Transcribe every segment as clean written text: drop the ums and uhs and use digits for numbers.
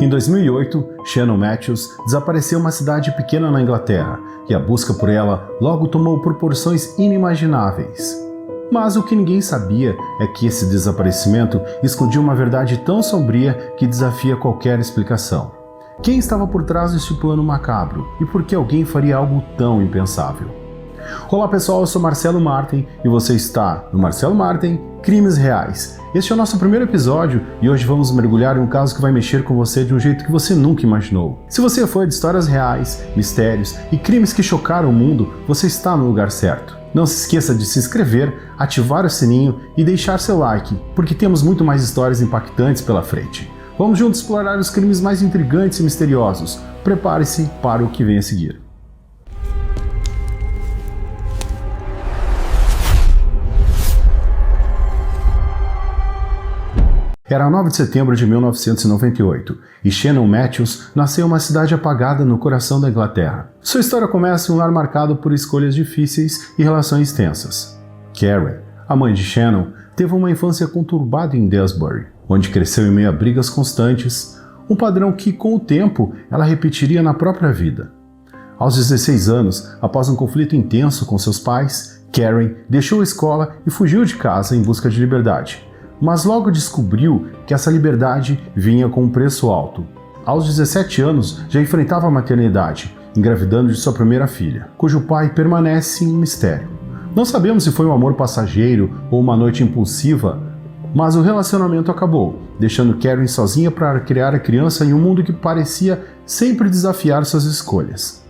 Em 2008, Shannon Matthews desapareceu em uma cidade pequena na Inglaterra, e a busca por ela logo tomou proporções inimagináveis. Mas o que ninguém sabia é que esse desaparecimento escondia uma verdade tão sombria que desafia qualquer explicação. Quem estava por trás deste plano macabro e por que alguém faria algo tão impensável? Olá pessoal, eu sou Marcelo Martin e você está no Marcelo Martin Crimes Reais. Este é o nosso primeiro episódio e hoje vamos mergulhar em um caso que vai mexer com você de um jeito que você nunca imaginou. Se você é fã de histórias reais, mistérios e crimes que chocaram o mundo, você está no lugar certo. Não se esqueça de se inscrever, ativar o sininho e deixar seu like, porque temos muito mais histórias impactantes pela frente. Vamos juntos explorar os crimes mais intrigantes e misteriosos. Prepare-se para o que vem a seguir. Era 9 de setembro de 1998 e Shannon Matthews nasceu em uma cidade apagada no coração da Inglaterra. Sua história começa em um lar marcado por escolhas difíceis e relações tensas. Karen, a mãe de Shannon, teve uma infância conturbada em Dewsbury, onde cresceu em meio a brigas constantes, um padrão que, com o tempo, ela repetiria na própria vida. Aos 16 anos, após um conflito intenso com seus pais, Karen deixou a escola e fugiu de casa em busca de liberdade. Mas logo descobriu que essa liberdade vinha com um preço alto. Aos 17 anos, já enfrentava a maternidade, engravidando de sua primeira filha, cujo pai permanece em mistério. Não sabemos se foi um amor passageiro ou uma noite impulsiva, mas o relacionamento acabou, deixando Karen sozinha para criar a criança em um mundo que parecia sempre desafiar suas escolhas.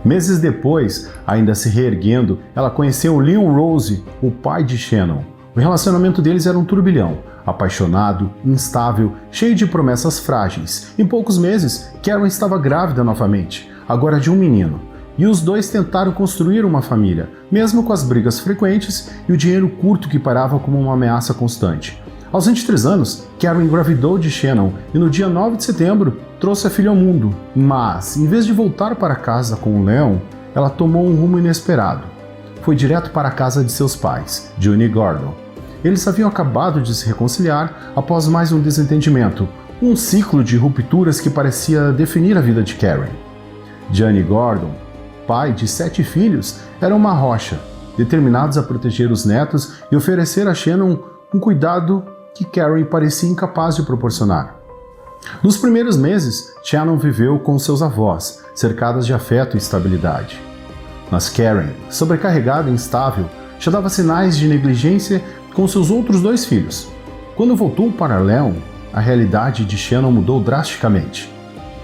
Meses depois, ainda se reerguendo, ela conheceu Leon Rose, o pai de Shannon. O relacionamento deles era um turbilhão, apaixonado, instável, cheio de promessas frágeis. Em poucos meses, Karen estava grávida novamente, agora de um menino. E os dois tentaram construir uma família, mesmo com as brigas frequentes e o dinheiro curto que parava como uma ameaça constante. Aos 23 anos, Karen engravidou de Shannon e no dia 9 de setembro trouxe a filha ao mundo. Mas, em vez de voltar para casa com o Leon, ela tomou um rumo inesperado. Foi direto para a casa de seus pais, Johnny Gordon. Eles haviam acabado de se reconciliar após mais um desentendimento, um ciclo de rupturas que parecia definir a vida de Karen. Johnny Gordon, pai de 7 filhos, era uma rocha, determinados a proteger os netos e oferecer a Shannon um cuidado que Karen parecia incapaz de proporcionar. Nos primeiros meses, Shannon viveu com seus avós, cercadas de afeto e estabilidade. Mas Karen, sobrecarregada e instável, já dava sinais de negligência com seus outros 2 filhos. Quando voltou para Leon, a realidade de Shannon mudou drasticamente.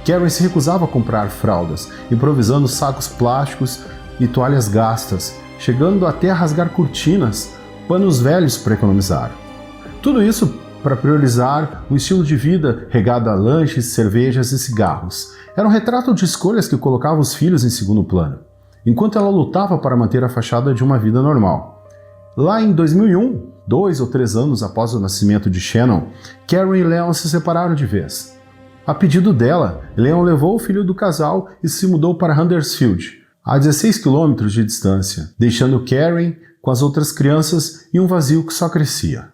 Karen se recusava a comprar fraldas, improvisando sacos plásticos e toalhas gastas, chegando até a rasgar cortinas, panos velhos para economizar. Tudo isso para priorizar um estilo de vida regado a lanches, cervejas e cigarros. Era um retrato de escolhas que colocava os filhos em segundo plano, enquanto ela lutava para manter a fachada de uma vida normal. Lá em 2001, 2 ou 3 anos após o nascimento de Shannon, Karen e Leon se separaram de vez. A pedido dela, Leon levou o filho do casal e se mudou para Huddersfield, a 16 quilômetros de distância, deixando Karen com as outras crianças em um vazio que só crescia.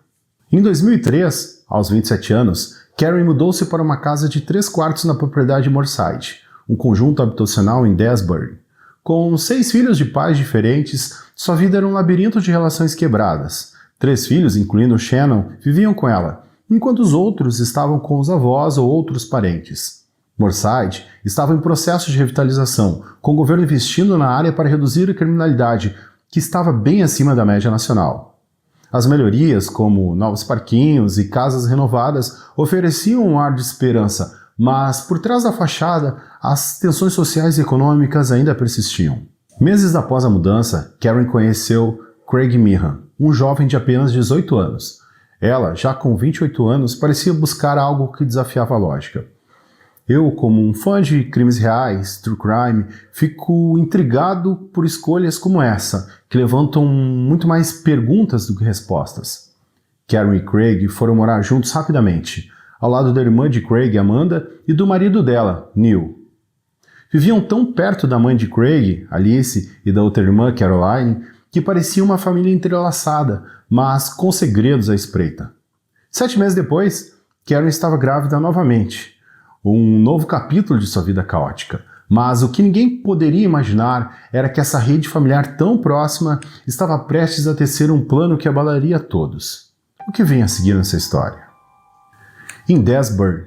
Em 2003, aos 27 anos, Karen mudou-se para uma casa de 3 quartos na propriedade Moorside, um conjunto habitacional em Dewsbury. Com 6 filhos de pais diferentes, sua vida era um labirinto de relações quebradas. 3 filhos, incluindo Shannon, viviam com ela, enquanto os outros estavam com os avós ou outros parentes. Moorside estava em processo de revitalização, com o governo investindo na área para reduzir a criminalidade, que estava bem acima da média nacional. As melhorias, como novos parquinhos e casas renovadas, ofereciam um ar de esperança, mas por trás da fachada, as tensões sociais e econômicas ainda persistiam. Meses após a mudança, Karen conheceu Craig Meehan, um jovem de apenas 18 anos. Ela, já com 28 anos, parecia buscar algo que desafiava a lógica. Eu, como um fã de crimes reais, true crime, fico intrigado por escolhas como essa, que levantam muito mais perguntas do que respostas. Karen e Craig foram morar juntos rapidamente, ao lado da irmã de Craig, Amanda, e do marido dela, Neil. Viviam tão perto da mãe de Craig, Alice, e da outra irmã, Caroline, que parecia uma família entrelaçada, mas com segredos à espreita. 7 meses depois, Karen estava grávida novamente. um novo capítulo de sua vida caótica. Mas o que ninguém poderia imaginar era que essa rede familiar tão próxima estava prestes a tecer um plano que abalaria todos. O que vem a seguir nessa história? Em Dewsbury,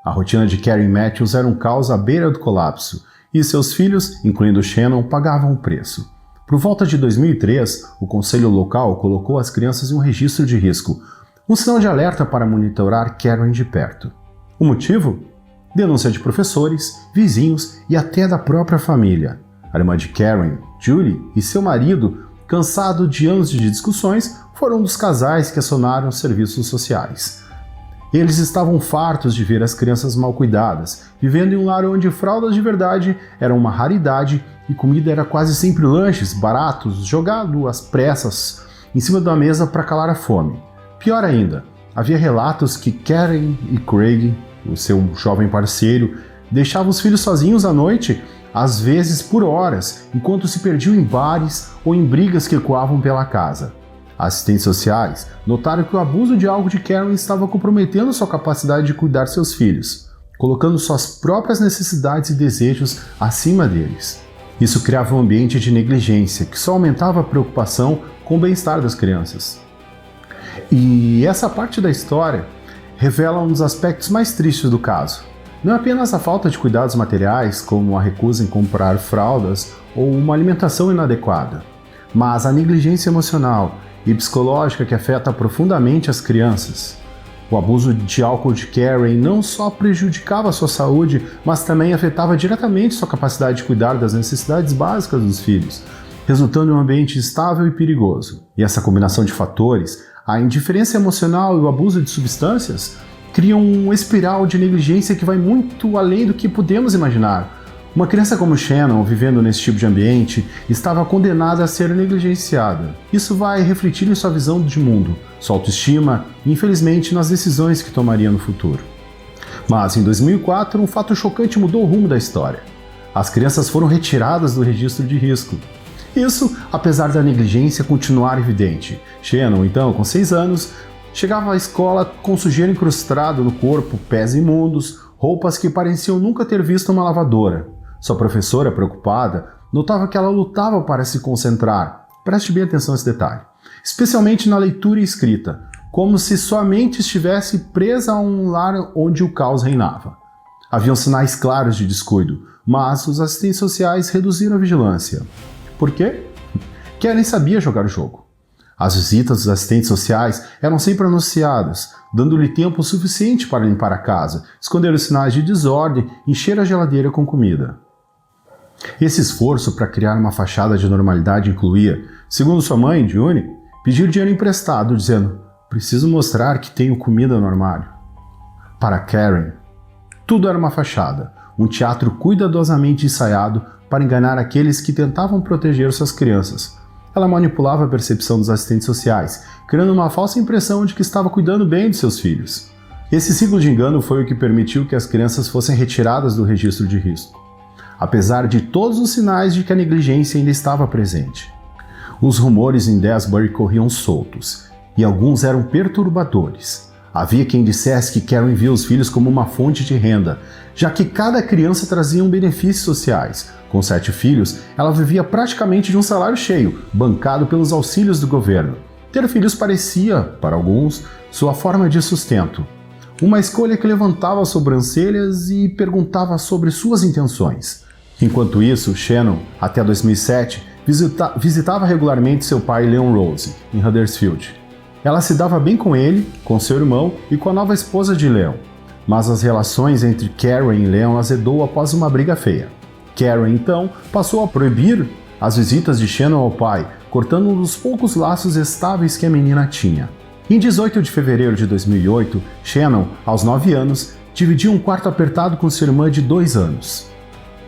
a rotina de Karen Matthews era um caos à beira do colapso, e seus filhos, incluindo Shannon, pagavam o preço. Por volta de 2003, o conselho local colocou as crianças em um registro de risco, um sinal de alerta para monitorar Karen de perto. O motivo? Denúncia de professores, vizinhos e até da própria família. A irmã de Karen, Julie, e seu marido, cansado de anos de discussões, foram um dos casais que acionaram os serviços sociais. Eles estavam fartos de ver as crianças mal cuidadas, vivendo em um lar onde fraldas de verdade eram uma raridade e comida era quase sempre lanches baratos, jogado às pressas em cima da mesa para calar a fome. Pior ainda, havia relatos que Karen e Craig, o seu jovem parceiro, deixavam os filhos sozinhos à noite, às vezes por horas, enquanto se perdiam em bares ou em brigas que ecoavam pela casa. Assistentes sociais notaram que o abuso de álcool de Karen estava comprometendo sua capacidade de cuidar de seus filhos, colocando suas próprias necessidades e desejos acima deles. Isso criava um ambiente de negligência que só aumentava a preocupação com o bem-estar das crianças. E essa parte da história revela um dos aspectos mais tristes do caso. Não é apenas a falta de cuidados materiais, como a recusa em comprar fraldas ou uma alimentação inadequada, mas a negligência emocional e psicológica que afeta profundamente as crianças. O abuso de álcool de Karen não só prejudicava a sua saúde, mas também afetava diretamente sua capacidade de cuidar das necessidades básicas dos filhos, resultando em um ambiente instável e perigoso. E essa combinação de fatores, a indiferença emocional e o abuso de substâncias, criam uma espiral de negligência que vai muito além do que podemos imaginar. Uma criança como Shannon, vivendo nesse tipo de ambiente, estava condenada a ser negligenciada. Isso vai refletir em sua visão de mundo, sua autoestima e, infelizmente, nas decisões que tomaria no futuro. Mas, em 2004, um fato chocante mudou o rumo da história. As crianças foram retiradas do registro de risco. Isso, apesar da negligência continuar evidente. Shannon, então, com 6 anos, chegava à escola com sujeira incrustada no corpo, pés imundos, roupas que pareciam nunca ter visto uma lavadora. Sua professora, preocupada, notava que ela lutava para se concentrar. Preste bem atenção a esse detalhe. Especialmente na leitura e escrita, como se sua mente estivesse presa a um lar onde o caos reinava. Haviam sinais claros de descuido, mas os assistentes sociais reduziram a vigilância. Por quê? Karen sabia jogar o jogo. As visitas dos assistentes sociais eram sempre anunciadas, dando-lhe tempo suficiente para limpar a casa, esconder os sinais de desordem e encher a geladeira com comida. Esse esforço para criar uma fachada de normalidade incluía, segundo sua mãe, June, pedir dinheiro emprestado, dizendo: "Preciso mostrar que tenho comida no armário." Para Karen, tudo era uma fachada, um teatro cuidadosamente ensaiado para enganar aqueles que tentavam proteger suas crianças. Ela manipulava a percepção dos assistentes sociais, criando uma falsa impressão de que estava cuidando bem de seus filhos. Esse ciclo de engano foi o que permitiu que as crianças fossem retiradas do registro de risco, apesar de todos os sinais de que a negligência ainda estava presente. Os rumores em Dewsbury corriam soltos, e alguns eram perturbadores. Havia quem dissesse que Karen via os filhos como uma fonte de renda, já que cada criança trazia benefícios sociais. Com 7 filhos, ela vivia praticamente de um salário cheio, bancado pelos auxílios do governo. Ter filhos parecia, para alguns, sua forma de sustento. Uma escolha que levantava as sobrancelhas e perguntava sobre suas intenções. Enquanto isso, Shannon, até 2007, visitava regularmente seu pai Leon Rose, em Huddersfield. Ela se dava bem com ele, com seu irmão e com a nova esposa de Leon. Mas as relações entre Karen e Leon azedou após uma briga feia. Karen, então, passou a proibir as visitas de Shannon ao pai, cortando um dos poucos laços estáveis que a menina tinha. Em 18 de fevereiro de 2008, Shannon, aos 9 anos, dividia um quarto apertado com sua irmã de 2 anos.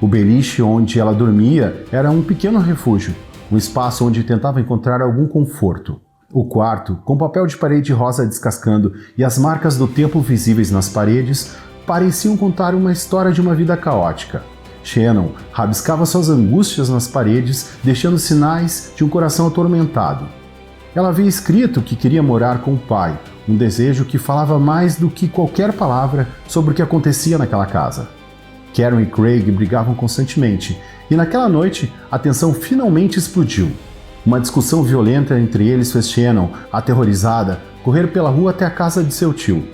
O beliche onde ela dormia era um pequeno refúgio, um espaço onde tentava encontrar algum conforto. O quarto, com papel de parede rosa descascando e as marcas do tempo visíveis nas paredes, pareciam contar uma história de uma vida caótica. Shannon rabiscava suas angústias nas paredes, deixando sinais de um coração atormentado. Ela havia escrito que queria morar com o pai, um desejo que falava mais do que qualquer palavra sobre o que acontecia naquela casa. Karen e Craig brigavam constantemente, e naquela noite a tensão finalmente explodiu. Uma discussão violenta entre eles fez Shannon, aterrorizada, correr pela rua até a casa de seu tio.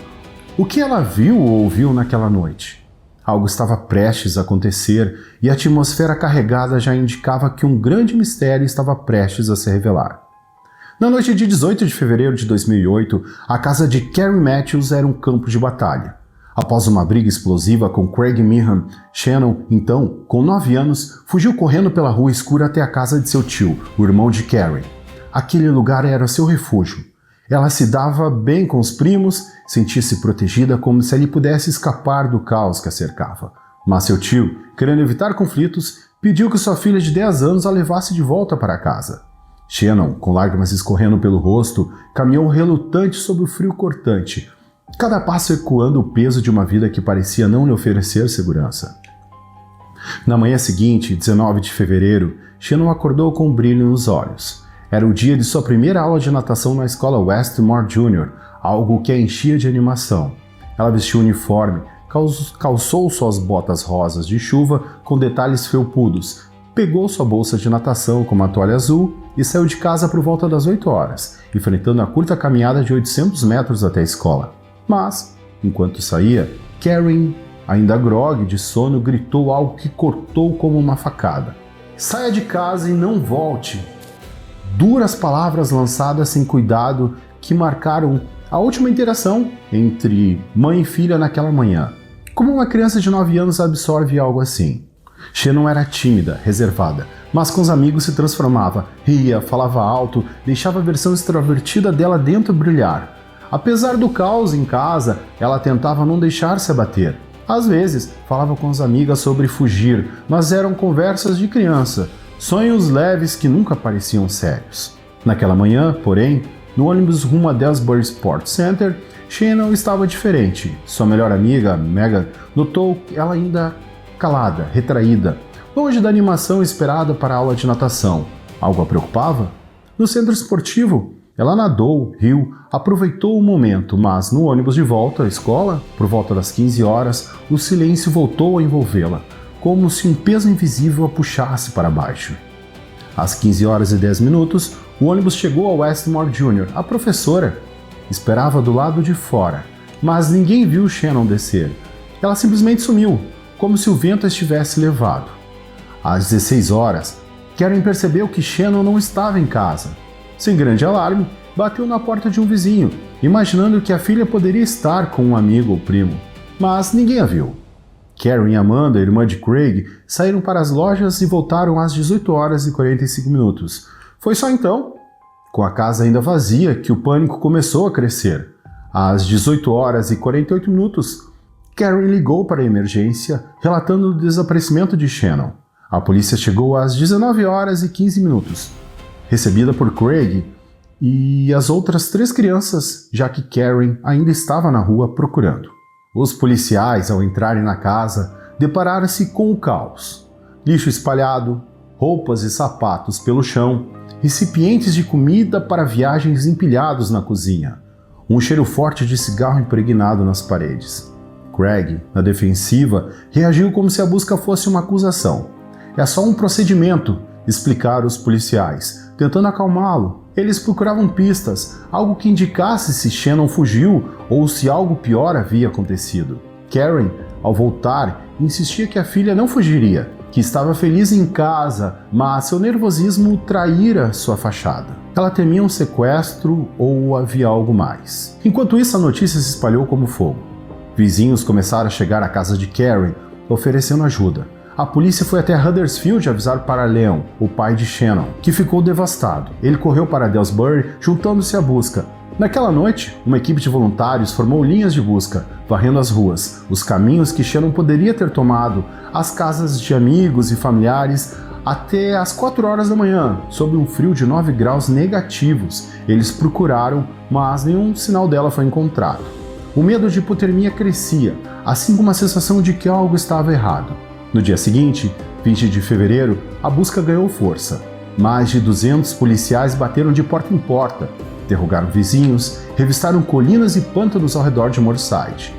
O que ela viu ou ouviu naquela noite? Algo estava prestes a acontecer e a atmosfera carregada já indicava que um grande mistério estava prestes a se revelar. Na noite de 18 de fevereiro de 2008, a casa de Carrie Matthews era um campo de batalha. Após uma briga explosiva com Craig Meehan, Shannon, então, com 9 anos, fugiu correndo pela rua escura até a casa de seu tio, o irmão de Carrie. Aquele lugar era seu refúgio. Ela se dava bem com os primos, sentia-se protegida como se ele pudesse escapar do caos que a cercava. Mas seu tio, querendo evitar conflitos, pediu que sua filha de 10 anos a levasse de volta para casa. Shannon, com lágrimas escorrendo pelo rosto, caminhou relutante sob o frio cortante, cada passo ecoando o peso de uma vida que parecia não lhe oferecer segurança. Na manhã seguinte, 19 de fevereiro, Shannon acordou com um brilho nos olhos. Era o dia de sua primeira aula de natação na escola Westmore Junior, algo que a enchia de animação. Ela vestiu o uniforme, calçou suas botas rosas de chuva com detalhes felpudos, pegou sua bolsa de natação com uma toalha azul e saiu de casa por volta das 8 horas, enfrentando a curta caminhada de 800 metros até a escola. Mas, enquanto saía, Karen, ainda grogue de sono, gritou algo que cortou como uma facada. "Saia de casa e não volte!" Duras palavras lançadas sem cuidado que marcaram a última interação entre mãe e filha naquela manhã. Como uma criança de 9 anos absorve algo assim? Shannon era tímida, reservada, mas com os amigos se transformava, ria, falava alto, deixava a versão extrovertida dela dentro brilhar. Apesar do caos em casa, ela tentava não deixar-se abater. Às vezes, falava com as amigas sobre fugir, mas eram conversas de criança, sonhos leves que nunca pareciam sérios. Naquela manhã, porém, no ônibus rumo a Delsbury Sports Center, Shannon estava diferente. Sua melhor amiga, Megan, notou ela ainda calada, retraída, longe da animação esperada para a aula de natação. Algo a preocupava? No centro esportivo, ela nadou, riu, aproveitou o momento, mas no ônibus de volta à escola, por volta das 15 horas, o silêncio voltou a envolvê-la, como se um peso invisível a puxasse para baixo. Às 15 horas e 10 minutos, o ônibus chegou ao Westmore Junior. A professora esperava do lado de fora, mas ninguém viu Shannon descer. Ela simplesmente sumiu, como se o vento a estivesse levado. Às 16 horas, Karen percebeu que Shannon não estava em casa. Sem grande alarme, bateu na porta de um vizinho, imaginando que a filha poderia estar com um amigo ou primo. Mas ninguém a viu. Karen e Amanda, irmã de Craig, saíram para as lojas e voltaram às 18 horas e 45 minutos. Foi só então, com a casa ainda vazia, que o pânico começou a crescer. Às 18 horas e 48 minutos, Karen ligou para a emergência, relatando o desaparecimento de Shannon. A polícia chegou às 19 horas e 15 minutos, recebida por Craig e as outras 3 crianças, já que Karen ainda estava na rua procurando. Os policiais, ao entrarem na casa, depararam-se com o caos. Lixo espalhado, roupas e sapatos pelo chão, recipientes de comida para viagens empilhados na cozinha, um cheiro forte de cigarro impregnado nas paredes. Craig, na defensiva, reagiu como se a busca fosse uma acusação. "É só um procedimento", explicaram os policiais, tentando acalmá-lo. Eles procuravam pistas, algo que indicasse se Shannon fugiu ou se algo pior havia acontecido. Karen, ao voltar, insistia que a filha não fugiria, que estava feliz em casa, mas seu nervosismo traíra sua fachada. Ela temia um sequestro ou havia algo mais. Enquanto isso, a notícia se espalhou como fogo. Vizinhos começaram a chegar à casa de Karen, oferecendo ajuda. A polícia foi até Huddersfield avisar para Leon, o pai de Shannon, que ficou devastado. Ele correu para Delsbury, juntando-se à busca. Naquela noite, uma equipe de voluntários formou linhas de busca, varrendo as ruas, os caminhos que Shannon poderia ter tomado, as casas de amigos e familiares, até às 4 horas da manhã, sob um frio de 9 graus negativos. Eles procuraram, mas nenhum sinal dela foi encontrado. O medo de hipotermia crescia, assim como a sensação de que algo estava errado. No dia seguinte, 20 de fevereiro, a busca ganhou força. Mais de 200 policiais bateram de porta em porta. interrogaram vizinhos, revistaram colinas e pântanos ao redor de Moorside.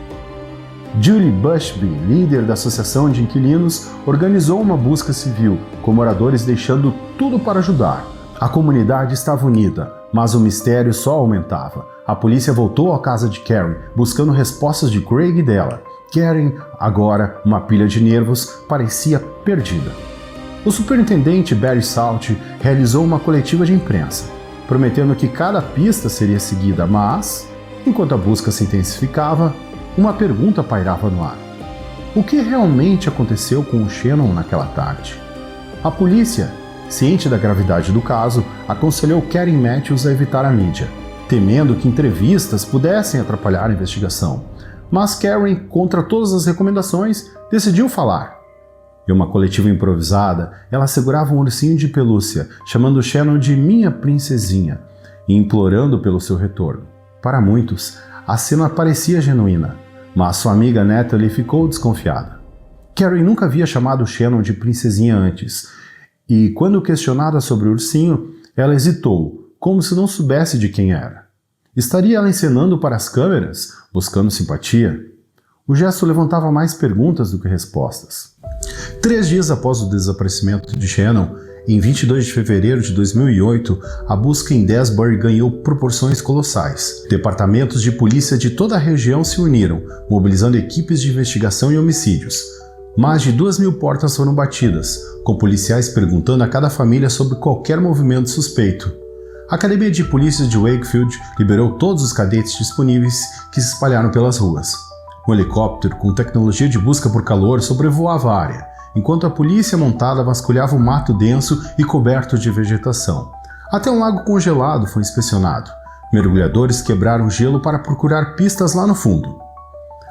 Julie Bushby, líder da Associação de Inquilinos, organizou uma busca civil, com moradores deixando tudo para ajudar. A comunidade estava unida, mas o mistério só aumentava. A polícia voltou à casa de Karen, buscando respostas de Craig e dela. Karen, agora uma pilha de nervos, parecia perdida. O superintendente Barry Salt realizou uma coletiva de imprensa, prometendo que cada pista seria seguida, mas, enquanto a busca se intensificava, uma pergunta pairava no ar. O que realmente aconteceu com o Shannon naquela tarde? A polícia, ciente da gravidade do caso, aconselhou Karen Matthews a evitar a mídia, temendo que entrevistas pudessem atrapalhar a investigação. Mas Karen, contra todas as recomendações, decidiu falar. Em uma coletiva improvisada, ela segurava um ursinho de pelúcia, chamando Shannon de minha princesinha, e implorando pelo seu retorno. Para muitos, a cena parecia genuína, mas sua amiga Natalie ficou desconfiada. Karen nunca havia chamado Shannon de princesinha antes, e quando questionada sobre o ursinho, ela hesitou, como se não soubesse de quem era. Estaria ela encenando para as câmeras, buscando simpatia? O gesto levantava mais perguntas do que respostas. 3 dias após o desaparecimento de Shannon, em 22 de fevereiro de 2008, a busca em Dewsbury ganhou proporções colossais. Departamentos de polícia de toda a região se uniram, mobilizando equipes de investigação e homicídios. Mais de 2.000 portas foram batidas, com policiais perguntando a cada família sobre qualquer movimento suspeito. A Academia de Polícia de Wakefield liberou todos os cadetes disponíveis que se espalharam pelas ruas. Um helicóptero com tecnologia de busca por calor sobrevoava a área, enquanto a polícia montada vasculhava o mato denso e coberto de vegetação. Até um lago congelado foi inspecionado. Mergulhadores quebraram gelo para procurar pistas lá no fundo.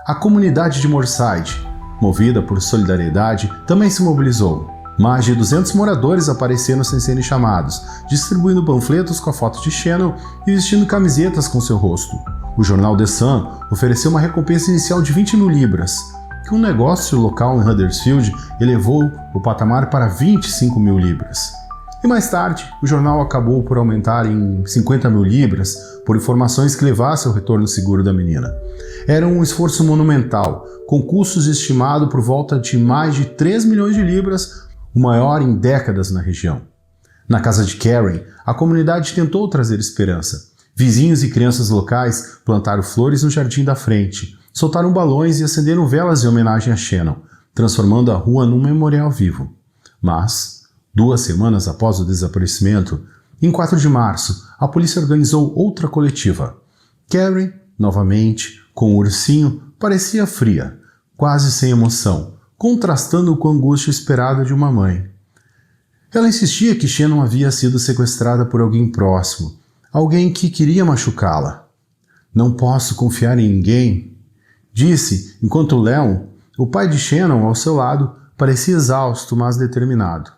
A comunidade de Moorside, movida por solidariedade, também se mobilizou. Mais de 200 moradores apareceram sem serem chamados, distribuindo panfletos com a foto de Shannon e vestindo camisetas com seu rosto. O jornal The Sun ofereceu uma recompensa inicial de 20.000 libras, que um negócio local em Huddersfield elevou o patamar para 25.000 libras. E mais tarde, o jornal acabou por aumentar em 50.000 libras por informações que levassem ao retorno seguro da menina. Era um esforço monumental, com custos estimados por volta de mais de 3 milhões de libras, o maior em décadas na região. Na casa de Karen, a comunidade tentou trazer esperança. Vizinhos e crianças locais plantaram flores no jardim da frente, soltaram balões e acenderam velas em homenagem a Shannon, transformando a rua num memorial vivo. Mas, 2 semanas após o desaparecimento, em 4 de março, a polícia organizou outra coletiva. Karen, novamente, com o ursinho, parecia fria, quase sem emoção, contrastando com a angústia esperada de uma mãe. Ela insistia que Shannon havia sido sequestrada por alguém próximo, alguém que queria machucá-la. Não posso confiar em ninguém, disse, enquanto Leon, o pai de Shannon, ao seu lado, parecia exausto, mas determinado.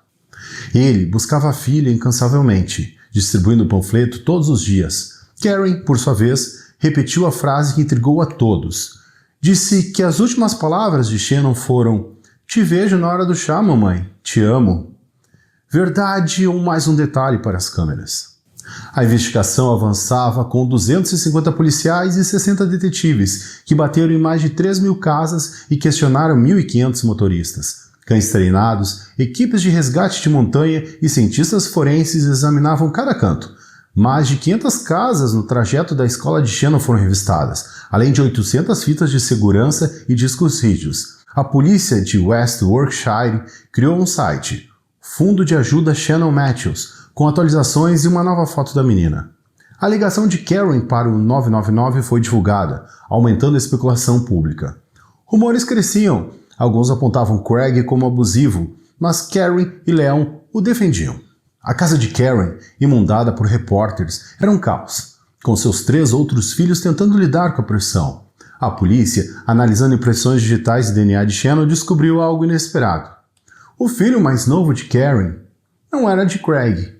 Ele buscava a filha incansavelmente, distribuindo o panfleto todos os dias. Karen, por sua vez, repetiu a frase que intrigou a todos. Disse que as últimas palavras de Shannon foram: "Te vejo na hora do chá, mamãe. Te amo." Verdade ou mais um detalhe para as câmeras? A investigação avançava com 250 policiais e 60 detetives, que bateram em mais de 3.000 casas e questionaram 1.500 motoristas. Cães treinados, equipes de resgate de montanha e cientistas forenses examinavam cada canto. Mais de 500 casas no trajeto da escola de Shannon foram revistadas, além de 800 fitas de segurança e discos rígidos. A polícia de West Yorkshire criou um site, Fundo de Ajuda Shannon Matthews, com atualizações e uma nova foto da menina. A ligação de Karen para o 999 foi divulgada, aumentando a especulação pública. Rumores cresciam, alguns apontavam Craig como abusivo, mas Karen e Leon o defendiam. A casa de Karen, imundada por repórteres, era um caos, com seus 3 outros filhos tentando lidar com a pressão. A polícia, analisando impressões digitais e DNA de Shannon, descobriu algo inesperado. O filho mais novo de Karen não era de Craig.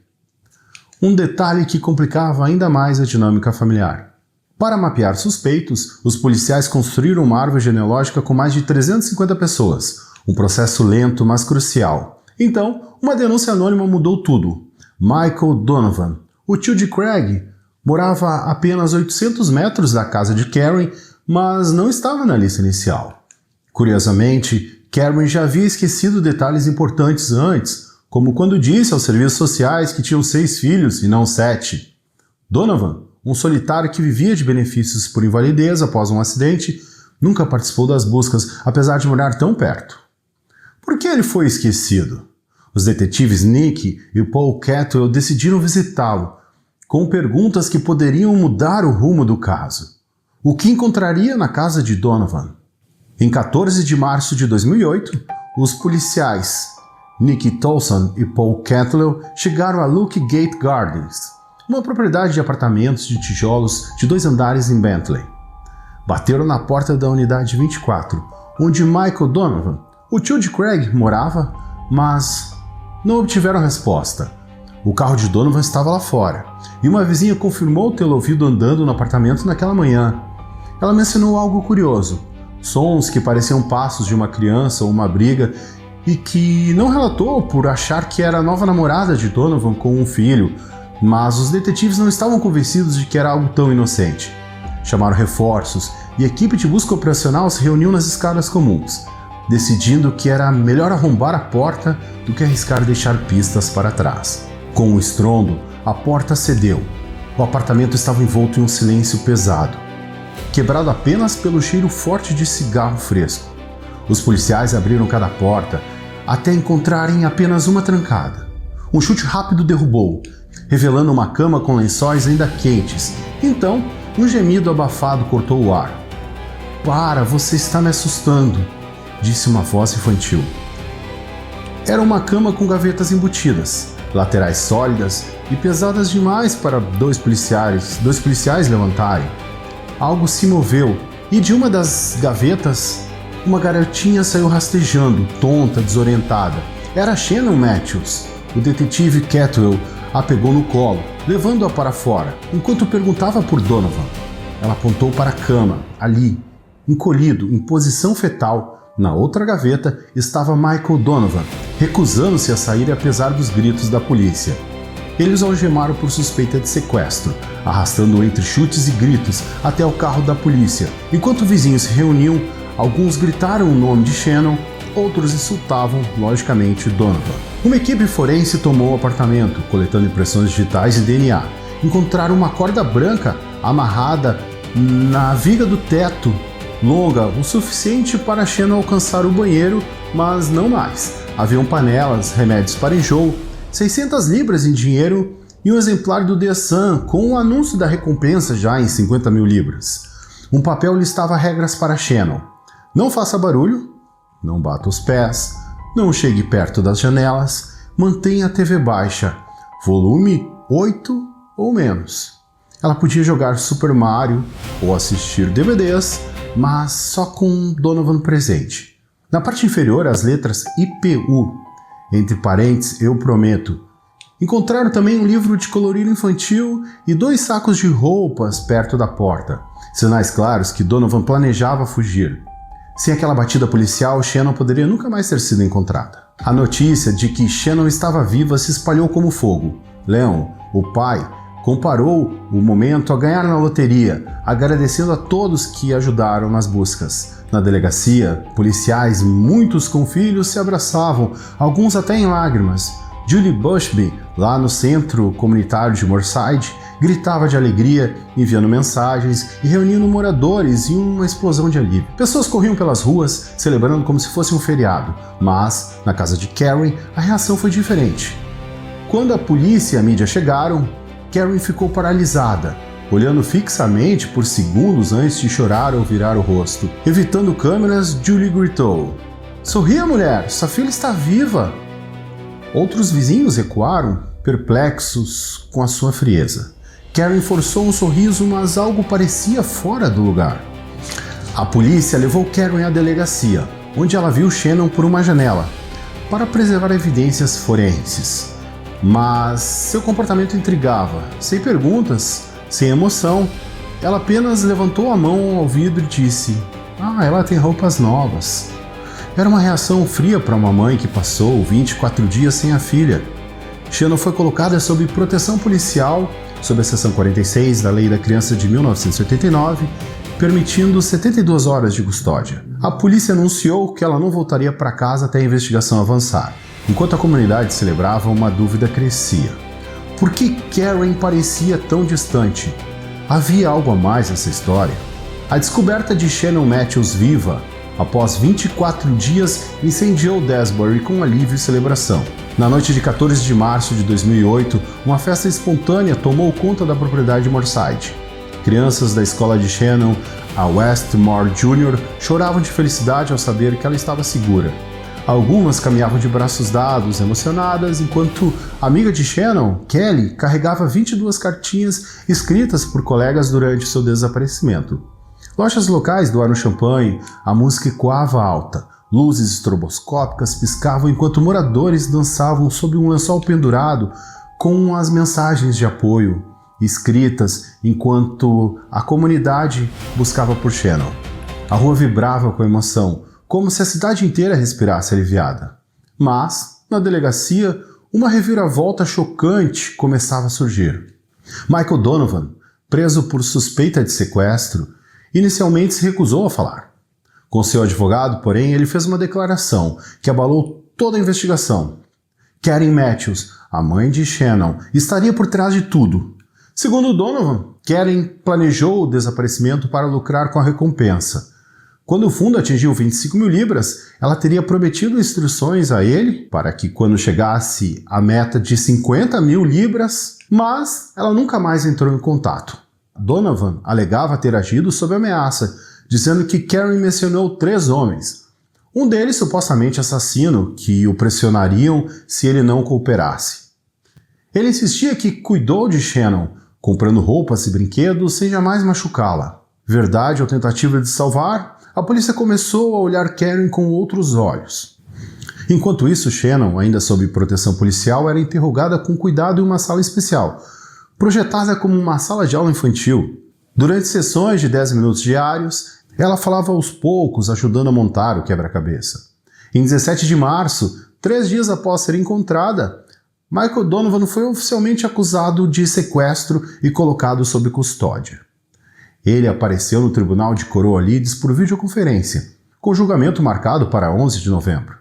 Um detalhe que complicava ainda mais a dinâmica familiar. Para mapear suspeitos, os policiais construíram uma árvore genealógica com mais de 350 pessoas, um processo lento, mas crucial. Então, uma denúncia anônima mudou tudo. Michael Donovan, o tio de Craig, Morava a apenas 800 metros da casa de Karen, mas não estava na lista inicial. Curiosamente, Karen já havia esquecido detalhes importantes antes, como quando disse aos serviços sociais que tinham 6 filhos e não 7. Donovan, um solitário que vivia de benefícios por invalidez após um acidente, nunca participou das buscas, apesar de morar tão perto. Por que ele foi esquecido? Os detetives Nick e Paul Cantwell decidiram visitá-lo, com perguntas que poderiam mudar o rumo do caso. O que encontraria na casa de Donovan? Em 14 de março de 2008, os policiais Nick Tolson e Paul Cantwell chegaram a Luke Gate Gardens, uma propriedade de apartamentos de tijolos de 2 andares em Bentley. Bateram na porta da unidade 24, onde Michael Donovan, o tio de Craig, morava, mas não obtiveram resposta. O carro de Donovan estava lá fora, e uma vizinha confirmou tê-lo ouvido andando no apartamento naquela manhã. Ela mencionou algo curioso: sons que pareciam passos de uma criança ou uma briga, e que não relatou por achar que era a nova namorada de Donovan com um filho, mas os detetives não estavam convencidos de que era algo tão inocente. Chamaram reforços e a equipe de busca operacional se reuniu nas escadas comuns, decidindo que era melhor arrombar a porta do que arriscar deixar pistas para trás. Com um estrondo, a porta cedeu. O apartamento estava envolto em um silêncio pesado, quebrado apenas pelo cheiro forte de cigarro fresco. Os policiais abriram cada porta até encontrarem apenas uma trancada. Um chute rápido derrubou, revelando uma cama com lençóis ainda quentes. Então, um gemido abafado cortou o ar. "Para, você está me assustando", disse uma voz infantil. Era uma cama com gavetas embutidas, laterais sólidas e pesadas demais para dois policiais levantarem. Algo se moveu e de uma das gavetas, uma garotinha saiu rastejando, tonta, desorientada. Era Shannon Matthews. O detetive Cantwell a pegou no colo, levando-a para fora, enquanto perguntava por Donovan. Ela apontou para a cama, ali, encolhido, em posição fetal. Na outra gaveta estava Michael Donovan, recusando-se a sair apesar dos gritos da polícia. Eles o algemaram por suspeita de sequestro, arrastando-o entre chutes e gritos até o carro da polícia. Enquanto vizinhos se reuniam, alguns gritaram o nome de Shannon, outros insultavam, logicamente, Donovan. Uma equipe forense tomou o apartamento, coletando impressões digitais e DNA. Encontraram uma corda branca amarrada na viga do teto, longa o suficiente para Shannon alcançar o banheiro, mas não mais. Haviam panelas, remédios para enjoo, 600 libras em dinheiro e um exemplar do The Sun com o anúncio da recompensa já em 50 mil libras. Um papel listava regras para Shannon: não faça barulho, não bata os pés, não chegue perto das janelas, mantenha a TV baixa, volume 8 ou menos. Ela podia jogar Super Mario ou assistir DVDs, mas só com Donovan presente. Na parte inferior, as letras IPU, entre parênteses, eu prometo. Encontraram também um livro de colorido infantil e 2 sacos de roupas perto da porta, sinais claros que Donovan planejava fugir. Sem aquela batida policial, Shannon poderia nunca mais ter sido encontrada. A notícia de que Shannon estava viva se espalhou como fogo. Leon, o pai, comparou o momento a ganhar na loteria, agradecendo a todos que ajudaram nas buscas. Na delegacia, policiais, muitos com filhos, se abraçavam, alguns até em lágrimas. Julie Bushby, lá no centro comunitário de Moorside, gritava de alegria, enviando mensagens e reunindo moradores em uma explosão de alívio. Pessoas corriam pelas ruas, celebrando como se fosse um feriado, mas, na casa de Karen, a reação foi diferente. Quando a polícia e a mídia chegaram, Karen ficou paralisada, olhando fixamente por segundos antes de chorar ou virar o rosto. Evitando câmeras, Julie gritou: "Sorria, mulher! Sua filha está viva!" Outros vizinhos recuaram, perplexos com a sua frieza. Karen forçou um sorriso, mas algo parecia fora do lugar. A polícia levou Karen à delegacia, onde ela viu Shannon por uma janela, para preservar evidências forenses. Mas seu comportamento intrigava. Sem perguntas, sem emoção, ela apenas levantou a mão ao vidro e disse: ela tem roupas novas." Era uma reação fria para uma mãe que passou 24 dias sem a filha. Shannon foi colocada sob proteção policial sob a seção 46 da Lei da Criança de 1989, permitindo 72 horas de custódia. A polícia anunciou que ela não voltaria para casa até a investigação avançar. Enquanto a comunidade celebrava, uma dúvida crescia. Por que Karen parecia tão distante? Havia algo a mais nessa história? A descoberta de Shannon Matthews viva, após 24 dias, incendiou Dewsbury com alívio e celebração. Na noite de 14 de março de 2008, uma festa espontânea tomou conta da propriedade de Moorside. Crianças da escola de Shannon, a Westmore Jr., choravam de felicidade ao saber que ela estava segura. Algumas caminhavam de braços dados, emocionadas, enquanto a amiga de Shannon, Kelly, carregava 22 cartinhas escritas por colegas durante seu desaparecimento. Lojas locais doaram champanhe, a música ecoava alta, luzes estroboscópicas piscavam enquanto moradores dançavam sob um lençol pendurado com as mensagens de apoio escritas enquanto a comunidade buscava por Shannon. A rua vibrava com emoção, como se a cidade inteira respirasse aliviada. Mas, na delegacia, uma reviravolta chocante começava a surgir. Michael Donovan, preso por suspeita de sequestro, inicialmente se recusou a falar. Com seu advogado, porém, ele fez uma declaração que abalou toda a investigação. Karen Matthews, a mãe de Shannon, estaria por trás de tudo. Segundo Donovan, Karen planejou o desaparecimento para lucrar com a recompensa. Quando o fundo atingiu 25 mil libras, ela teria prometido instruções a ele para que quando chegasse a meta de 50 mil libras, mas ela nunca mais entrou em contato. Donovan alegava ter agido sob ameaça, dizendo que Karen mencionou 3 homens. Um deles supostamente assassino, que o pressionariam se ele não cooperasse. Ele insistia que cuidou de Shannon, comprando roupas e brinquedos sem jamais machucá-la. Verdade ou tentativa de salvar? A polícia começou a olhar Karen com outros olhos. Enquanto isso, Shannon, ainda sob proteção policial, era interrogada com cuidado em uma sala especial, projetada como uma sala de aula infantil. Durante sessões de 10 minutos diários, ela falava aos poucos, ajudando a montar o quebra-cabeça. Em 17 de março, 3 dias após ser encontrada, Michael Donovan foi oficialmente acusado de sequestro e colocado sob custódia. Ele apareceu no tribunal de Coriolis por videoconferência, com julgamento marcado para 11 de novembro.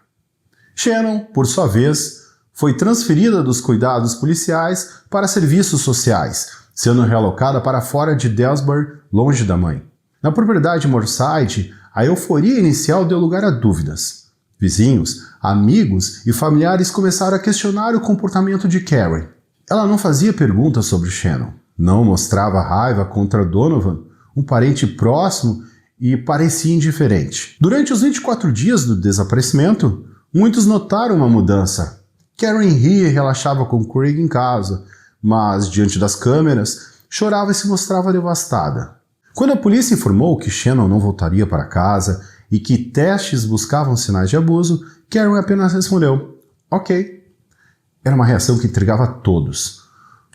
Shannon, por sua vez, foi transferida dos cuidados policiais para serviços sociais, sendo realocada para fora de Dewsbury, longe da mãe. Na propriedade Moorside, a euforia inicial deu lugar a dúvidas. Vizinhos, amigos e familiares começaram a questionar o comportamento de Karen. Ela não fazia perguntas sobre Shannon, não mostrava raiva contra Donovan, um parente próximo, e parecia indiferente. Durante os 24 dias do desaparecimento, muitos notaram uma mudança. Karen ria e relaxava com Craig em casa, mas, diante das câmeras, chorava e se mostrava devastada. Quando a polícia informou que Shannon não voltaria para casa e que testes buscavam sinais de abuso, Karen apenas respondeu, ok. Era uma reação que intrigava a todos.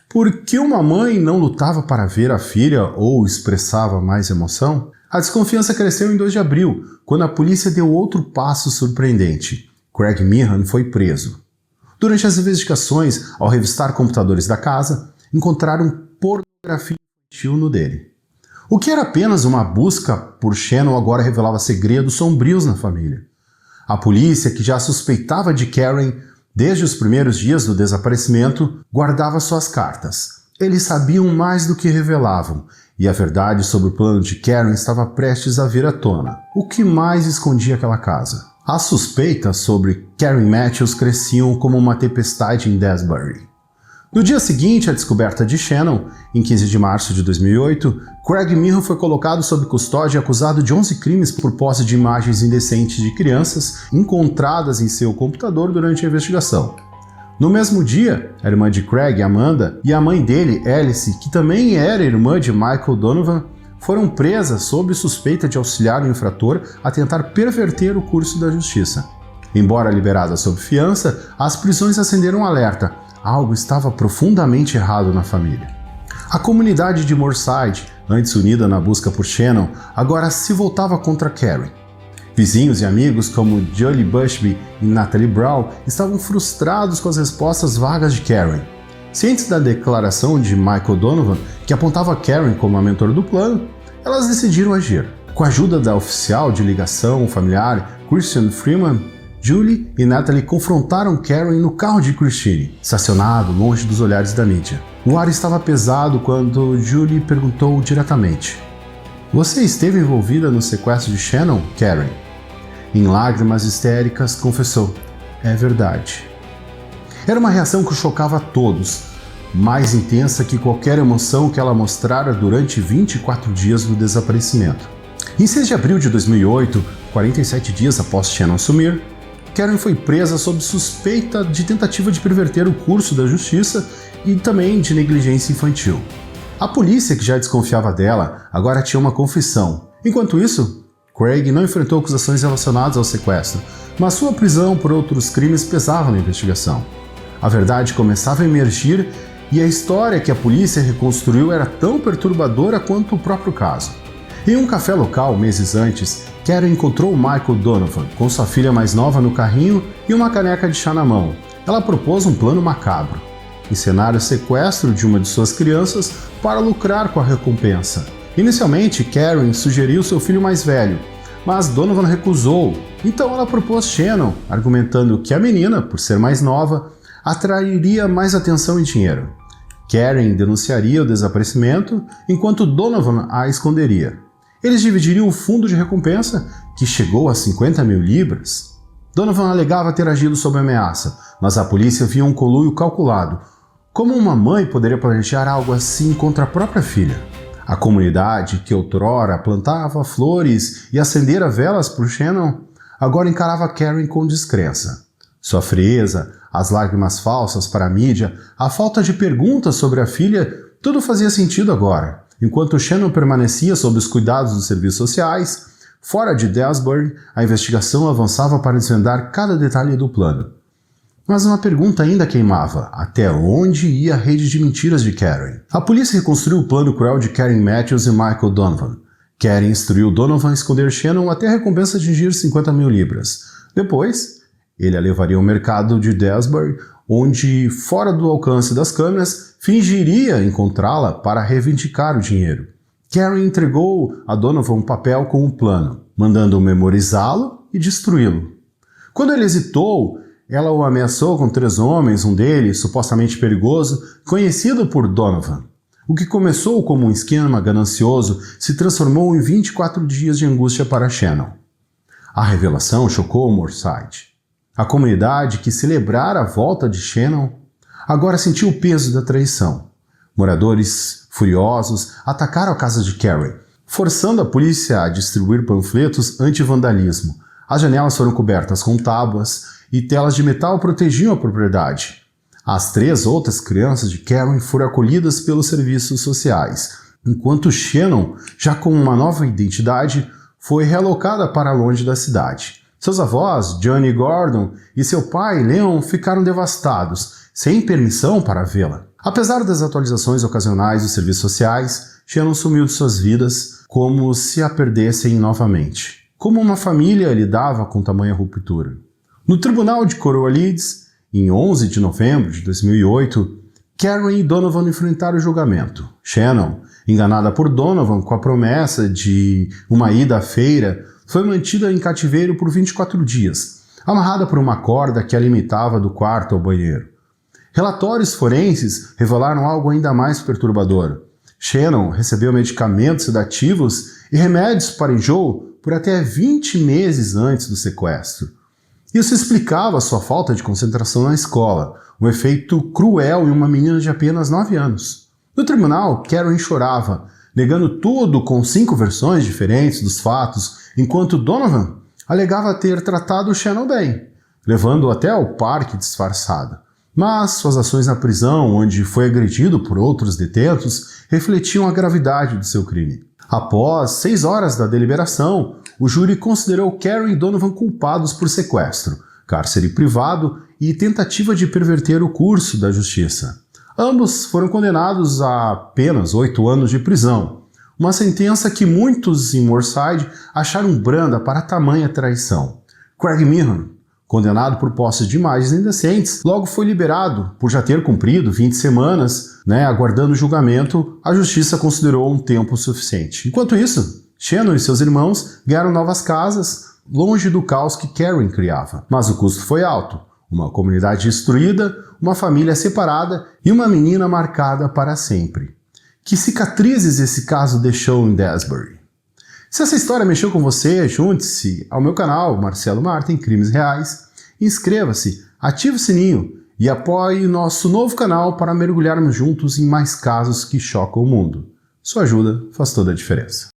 Por que uma mãe não lutava para ver a filha ou expressava mais emoção? A desconfiança cresceu em 2 de abril, quando a polícia deu outro passo surpreendente. Craig Meehan foi preso. Durante as investigações, ao revistar computadores da casa, encontraram pornografia infantil no dele. O que era apenas uma busca por Shannon agora revelava segredos sombrios na família. A polícia, que já suspeitava de Karen desde os primeiros dias do desaparecimento, guardava suas cartas. Eles sabiam mais do que revelavam, e a verdade sobre o plano de Karen estava prestes a vir à tona. O que mais escondia aquela casa? As suspeitas sobre Karen Matthews cresciam como uma tempestade em Dewsbury. No dia seguinte à descoberta de Shannon, em 15 de março de 2008, Craig Meehan foi colocado sob custódia e acusado de 11 crimes por posse de imagens indecentes de crianças encontradas em seu computador durante a investigação. No mesmo dia, a irmã de Craig, Amanda, e a mãe dele, Alice, que também era irmã de Michael Donovan, foram presas sob suspeita de auxiliar o infrator a tentar perverter o curso da justiça. Embora liberadas sob fiança, as prisões acenderam um alerta. Algo estava profundamente errado na família. A comunidade de Moorside, antes unida na busca por Shannon, agora se voltava contra Karen. Vizinhos e amigos como Julie Bushby e Natalie Brown estavam frustrados com as respostas vagas de Karen. Cientes da declaração de Michael Donovan, que apontava Karen como a mentora do plano, elas decidiram agir. Com a ajuda da oficial de ligação familiar Christian Freeman, Julie e Natalie confrontaram Karen no carro de Christine, estacionado longe dos olhares da mídia. O ar estava pesado quando Julie perguntou diretamente: "Você esteve envolvida no sequestro de Shannon, Karen?" Em lágrimas histéricas, confessou: "É verdade." Era uma reação que chocava a todos, mais intensa que qualquer emoção que ela mostrara durante 24 dias do desaparecimento. Em 6 de abril de 2008, 47 dias após Shannon sumir, Karen foi presa sob suspeita de tentativa de perverter o curso da justiça e também de negligência infantil. A polícia, que já desconfiava dela, agora tinha uma confissão. Enquanto isso, Craig não enfrentou acusações relacionadas ao sequestro, mas sua prisão por outros crimes pesava na investigação. A verdade começava a emergir e a história que a polícia reconstruiu era tão perturbadora quanto o próprio caso. Em um café local, meses antes, Karen encontrou Michael Donovan com sua filha mais nova no carrinho e uma caneca de chá na mão. Ela propôs um plano macabro: encenar o sequestro de uma de suas crianças para lucrar com a recompensa. Inicialmente, Karen sugeriu seu filho mais velho, mas Donovan recusou. Então ela propôs Shannon, argumentando que a menina, por ser mais nova, atrairia mais atenção e dinheiro. Karen denunciaria o desaparecimento, enquanto Donovan a esconderia. Eles dividiriam o fundo de recompensa, que chegou a 50 mil libras. Donovan alegava ter agido sob ameaça, mas a polícia via um conluio calculado. Como uma mãe poderia planejar algo assim contra a própria filha? A comunidade, que outrora plantava flores e acendera velas por Shannon, agora encarava Karen com descrença. Sua frieza, as lágrimas falsas para a mídia, a falta de perguntas sobre a filha, tudo fazia sentido agora. Enquanto Shannon permanecia sob os cuidados dos serviços sociais, fora de Delsbury, a investigação avançava para desvendar cada detalhe do plano. Mas uma pergunta ainda queimava: até onde ia a rede de mentiras de Karen? A polícia reconstruiu o plano cruel de Karen Matthews e Michael Donovan. Karen instruiu Donovan a esconder Shannon até a recompensa atingir 50 mil libras. Depois, ele a levaria ao mercado de Delsbury, onde, fora do alcance das câmeras, fingiria encontrá-la para reivindicar o dinheiro. Karen entregou a Donovan um papel com o plano, mandando-o memorizá-lo e destruí-lo. Quando ele hesitou, ela o ameaçou com 3 homens, um deles, supostamente perigoso, conhecido por Donovan. O que começou como um esquema ganancioso se transformou em 24 dias de angústia para Shannon. A revelação chocou Moorside. A comunidade, que celebrara a volta de Shannon, agora sentiu o peso da traição. Moradores furiosos atacaram a casa de Karen, forçando a polícia a distribuir panfletos anti-vandalismo. As janelas foram cobertas com tábuas e telas de metal protegiam a propriedade. As 3 outras crianças de Karen foram acolhidas pelos serviços sociais, enquanto Shannon, já com uma nova identidade, foi realocada para longe da cidade. Seus avós, Johnny Gordon, e seu pai, Leon, ficaram devastados, sem permissão para vê-la. Apesar das atualizações ocasionais dos serviços sociais, Shannon sumiu de suas vidas como se a perdessem novamente. Como uma família lidava com tamanha ruptura? No tribunal de Coroa Leeds, em 11 de novembro de 2008, Karen e Donovan enfrentaram o julgamento. Shannon, enganada por Donovan com a promessa de uma ida à feira, foi mantida em cativeiro por 24 dias, amarrada por uma corda que a limitava do quarto ao banheiro. Relatórios forenses revelaram algo ainda mais perturbador. Shannon recebeu medicamentos sedativos e remédios para enjoo por até 20 meses antes do sequestro. Isso explicava sua falta de concentração na escola, um efeito cruel em uma menina de apenas 9 anos. No tribunal, Karen chorava, negando tudo com 5 versões diferentes dos fatos, enquanto Donovan alegava ter tratado Shannon bem, levando-o até ao parque disfarçado. Mas suas ações na prisão, onde foi agredido por outros detentos, refletiam a gravidade do seu crime. Após 6 horas da deliberação, o júri considerou Karen e Donovan culpados por sequestro, cárcere privado e tentativa de perverter o curso da justiça. Ambos foram condenados a apenas 8 anos de prisão, uma sentença que muitos em Moorside acharam branda para tamanha traição. Craig Meehan, condenado por posse de imagens indecentes, logo foi liberado por já ter cumprido 20 semanas, aguardando o julgamento. A justiça considerou um tempo suficiente. Enquanto isso, Shannon e seus irmãos ganharam novas casas, longe do caos que Karen criava. Mas o custo foi alto. Uma comunidade destruída, uma família separada e uma menina marcada para sempre. Que cicatrizes esse caso deixou em Dasbury? Se essa história mexeu com você, junte-se ao meu canal, Marcelo Martin, Crimes Reais, inscreva-se, ative o sininho e apoie o nosso novo canal para mergulharmos juntos em mais casos que chocam o mundo. Sua ajuda faz toda a diferença.